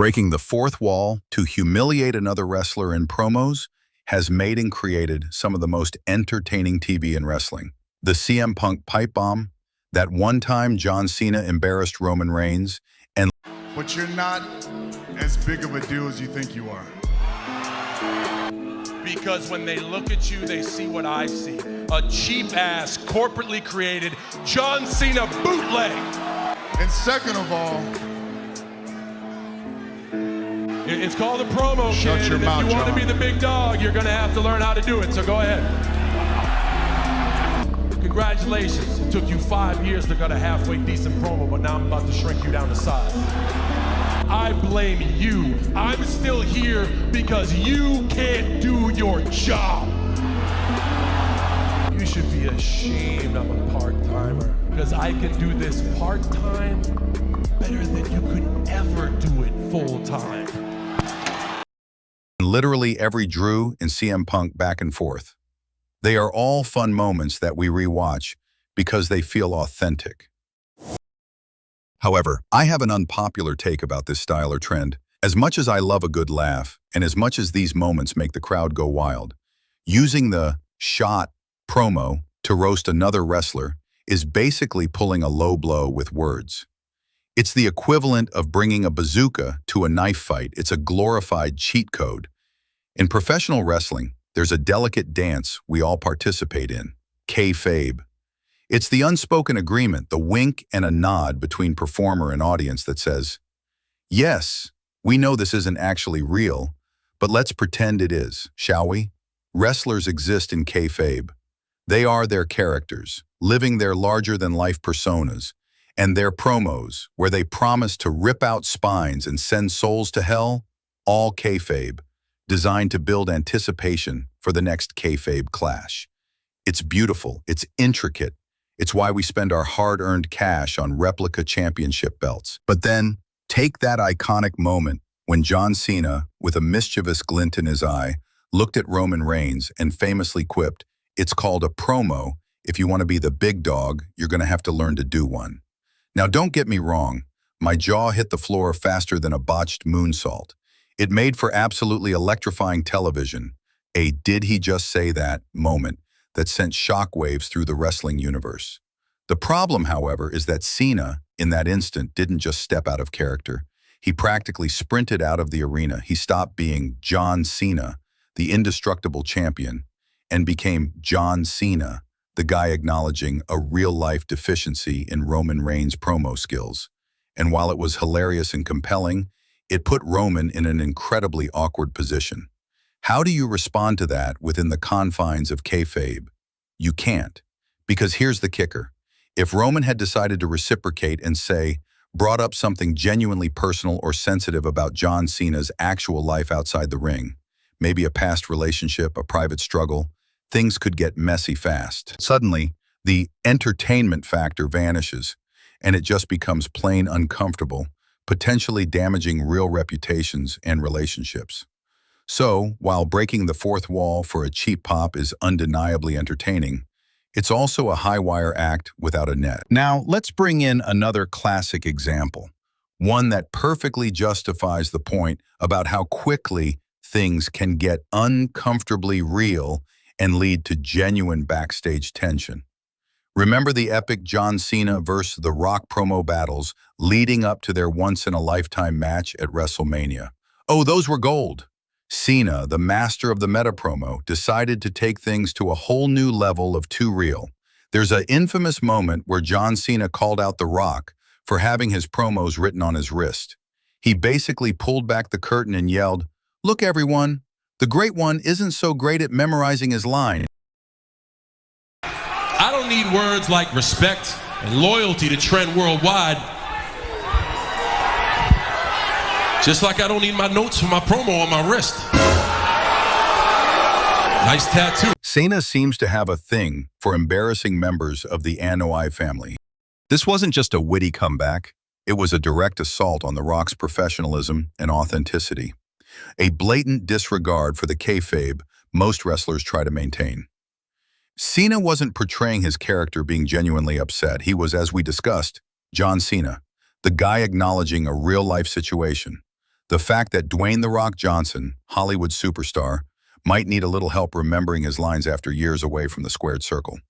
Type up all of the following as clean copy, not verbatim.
Breaking the fourth wall to humiliate another wrestler in promos has made and created some of the most entertaining TV in wrestling. The CM Punk pipe bomb, that one time John Cena embarrassed Roman Reigns, and but you're not as big of a deal as you think you are. Because when they look at you, they see what I see. A cheap-ass, corporately created John Cena bootleg. And second of all, it's called a promo, shut kid, your and mouth, if you want John. to be the big dog, you're going to have to learn how to do it, so go ahead. Congratulations. It took you 5 years to cut a halfway decent promo, but now I'm about to shrink you down to size. I blame you. I'm still here because you can't do your job. You should be ashamed I'm a part-timer, because I can do this part-time better than you could ever do it full-time. literally every Drew and CM Punk back and forth. They are all fun moments that we rewatch because they feel authentic. However, I have an unpopular take about this style or trend. As much as I love a good laugh, and as much as these moments make the crowd go wild, using the shot promo to roast another wrestler is basically pulling a low blow with words. It's the equivalent of bringing a bazooka to a knife fight. It's a glorified cheat code. In professional wrestling, there's a delicate dance we all participate in, Kayfabe. It's the unspoken agreement, the wink and a nod between performer and audience that says, yes, we know this isn't actually real, but let's pretend it is, shall we? Wrestlers exist in Kayfabe. They are their characters, living their larger-than-life personas, and their promos, where they promise to rip out spines and send souls to hell, all Kayfabe, designed to build anticipation for the next Kayfabe clash. It's beautiful, it's intricate, it's why we spend our hard-earned cash on replica championship belts. But then, take that iconic moment when John Cena, with a mischievous glint in his eye, looked at Roman Reigns and famously quipped, "It's called a promo. If you want to be the big dog, you're going to have to learn to do one." Now, don't get me wrong. My jaw hit the floor faster than a botched moonsault. It made for absolutely electrifying television, a "did he just say that" moment that sent shockwaves through the wrestling universe. The problem, however, is that Cena, in that instant, didn't just step out of character. He practically sprinted out of the arena. He stopped being John Cena, the indestructible champion, and became John Cena, the guy acknowledging a real-life deficiency in Roman Reigns' promo skills. And while it was hilarious and compelling, it put Roman in an incredibly awkward position. How do you respond to that within the confines of kayfabe? You can't. Because here's the kicker. If Roman had decided to reciprocate and say, brought up something genuinely personal or sensitive about John Cena's actual life outside the ring, maybe a past relationship, a private struggle, things could get messy fast. Suddenly, the entertainment factor vanishes, and it just becomes plain uncomfortable, potentially damaging real reputations and relationships. So, while breaking the fourth wall for a cheap pop is undeniably entertaining, it's also a high-wire act without a net. Now, let's bring in another classic example, one that perfectly justifies the point about how quickly things can get uncomfortably real and lead to genuine backstage tension. Remember the epic John Cena versus The Rock promo battles leading up to their once-in-a-lifetime match at WrestleMania? Oh, those were gold. Cena, the master of the meta promo, decided to take things to a whole new level of too real. There's an infamous moment where John Cena called out The Rock for having his promos written on his wrist. He basically pulled back the curtain and yelled, "Look, everyone, the great one isn't so great at memorizing his line." I don't need words like respect and loyalty to trend worldwide. Just like I don't need my notes for my promo on my wrist. Nice tattoo. Cena seems to have a thing for embarrassing members of the Anoa'i family. This wasn't just a witty comeback. It was a direct assault on The Rock's professionalism and authenticity. A blatant disregard for the kayfabe most wrestlers try to maintain. Cena wasn't portraying his character being genuinely upset. He was, as we discussed, John Cena, the guy acknowledging a real-life situation. The fact that Dwayne "The Rock" Johnson, Hollywood superstar, might need a little help remembering his lines after years away from the squared circle.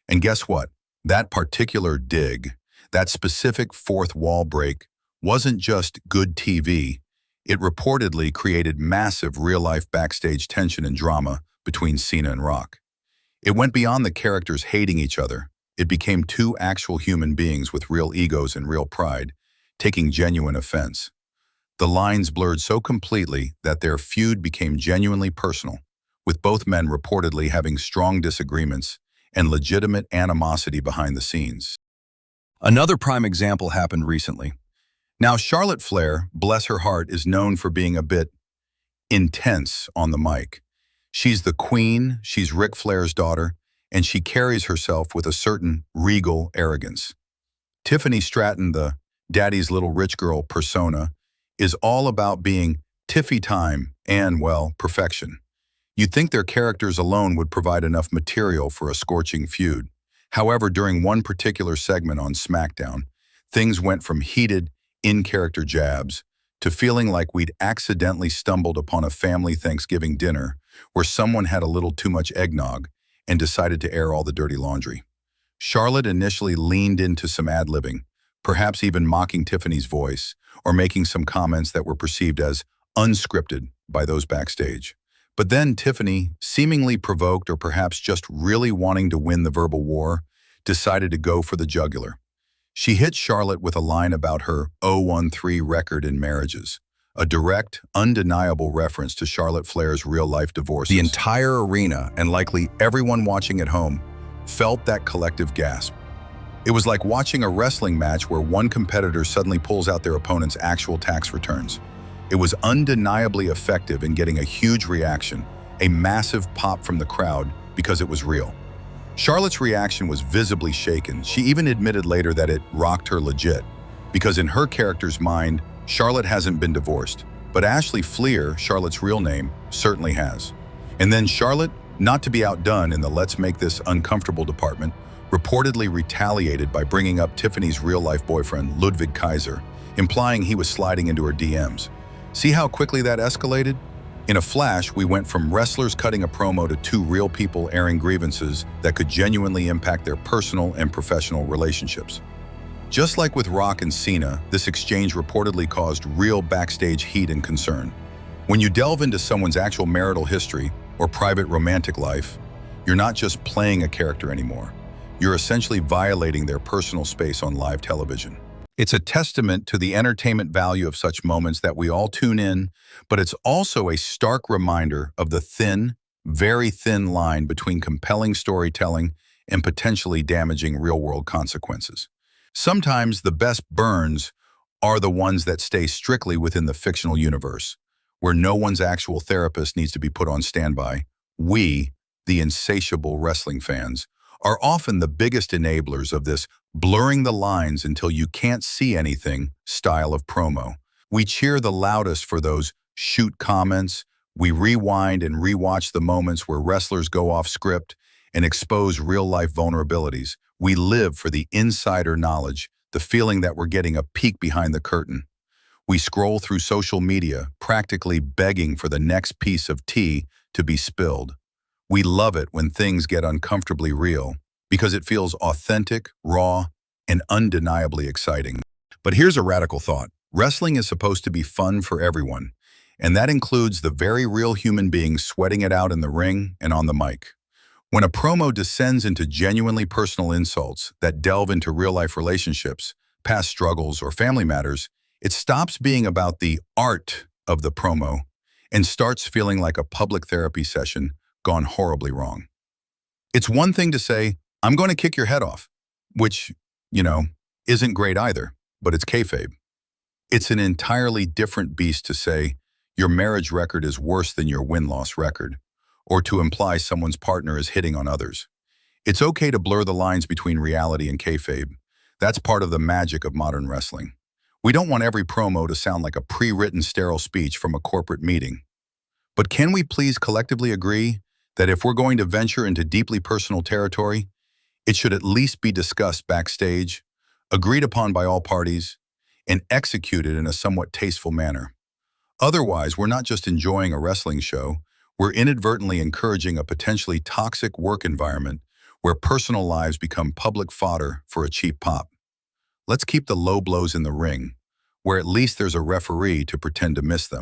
And guess what? That particular dig, that specific fourth wall break, wasn't just good TV. It reportedly created massive real-life backstage tension and drama between Cena and Rock. It went beyond the characters hating each other. It became two actual human beings with real egos and real pride, taking genuine offense. The lines blurred so completely that their feud became genuinely personal, with both men reportedly having strong disagreements and legitimate animosity behind the scenes. Another prime example happened recently. Now, Charlotte Flair, bless her heart, is known for being a bit intense on the mic. She's the queen, she's Ric Flair's daughter, and she carries herself with a certain regal arrogance. Tiffany Stratton, the daddy's little rich girl persona, is all about being Tiffy Time and, well, perfection. You'd think their characters alone would provide enough material for a scorching feud. However, during one particular segment on SmackDown, things went from heated, in-character jabs to feeling like we'd accidentally stumbled upon a family Thanksgiving dinner where someone had a little too much eggnog and decided to air all the dirty laundry. Charlotte initially leaned into some ad-libbing, perhaps even mocking Tiffany's voice or making some comments that were perceived as unscripted by those backstage. But then Tiffany, seemingly provoked or perhaps just really wanting to win the verbal war, decided to go for the jugular. She hit Charlotte with a line about her 0-1-3 record in marriages, a direct, undeniable reference to Charlotte Flair's real-life divorces. The entire arena, and likely everyone watching at home, felt that collective gasp. It was like watching a wrestling match where one competitor suddenly pulls out their opponent's actual tax returns. It was undeniably effective in getting a huge reaction, a massive pop from the crowd, because it was real. Charlotte's reaction was visibly shaken. She even admitted later that it rocked her legit, because in her character's mind, Charlotte hasn't been divorced, but Ashley Fleer, Charlotte's real name, certainly has. And then Charlotte, not to be outdone in the let's make this uncomfortable department, reportedly retaliated by bringing up Tiffany's real-life boyfriend, Ludwig Kaiser, implying he was sliding into her DMs. See how quickly that escalated? In a flash, we went from wrestlers cutting a promo to two real people airing grievances that could genuinely impact their personal and professional relationships. Just like with Rock and Cena, this exchange reportedly caused real backstage heat and concern. When you delve into someone's actual marital history or private romantic life, you're not just playing a character anymore. You're essentially violating their personal space on live television. It's a testament to the entertainment value of such moments that we all tune in, but it's also a stark reminder of the thin, very thin line between compelling storytelling and potentially damaging real-world consequences. Sometimes the best burns are the ones that stay strictly within the fictional universe, where no one's actual therapist needs to be put on standby. We, the insatiable wrestling fans, are often the biggest enablers of this blurring the lines until you can't see anything style of promo. We cheer the loudest for those shoot comments. We rewind and rewatch the moments where wrestlers go off script and expose real-life vulnerabilities. We live for the insider knowledge, the feeling that we're getting a peek behind the curtain. We scroll through social media, practically begging for the next piece of tea to be spilled. We love it when things get uncomfortably real because it feels authentic, raw, and undeniably exciting. But here's a radical thought. Wrestling is supposed to be fun for everyone, and that includes the very real human beings sweating it out in the ring and on the mic. When a promo descends into genuinely personal insults that delve into real-life relationships, past struggles, or family matters, it stops being about the art of the promo and starts feeling like a public therapy session gone horribly wrong. It's one thing to say, I'm going to kick your head off, which, isn't great either, but it's kayfabe. It's an entirely different beast to say, your marriage record is worse than your win-loss record, or to imply someone's partner is hitting on others. It's okay to blur the lines between reality and kayfabe. That's part of the magic of modern wrestling. We don't want every promo to sound like a pre-written sterile speech from a corporate meeting. But can we please collectively agree that if we're going to venture into deeply personal territory, it should at least be discussed backstage, agreed upon by all parties, and executed in a somewhat tasteful manner? Otherwise, we're not just enjoying a wrestling show, we're inadvertently encouraging a potentially toxic work environment where personal lives become public fodder for a cheap pop. Let's keep the low blows in the ring, where at least there's a referee to pretend to miss them.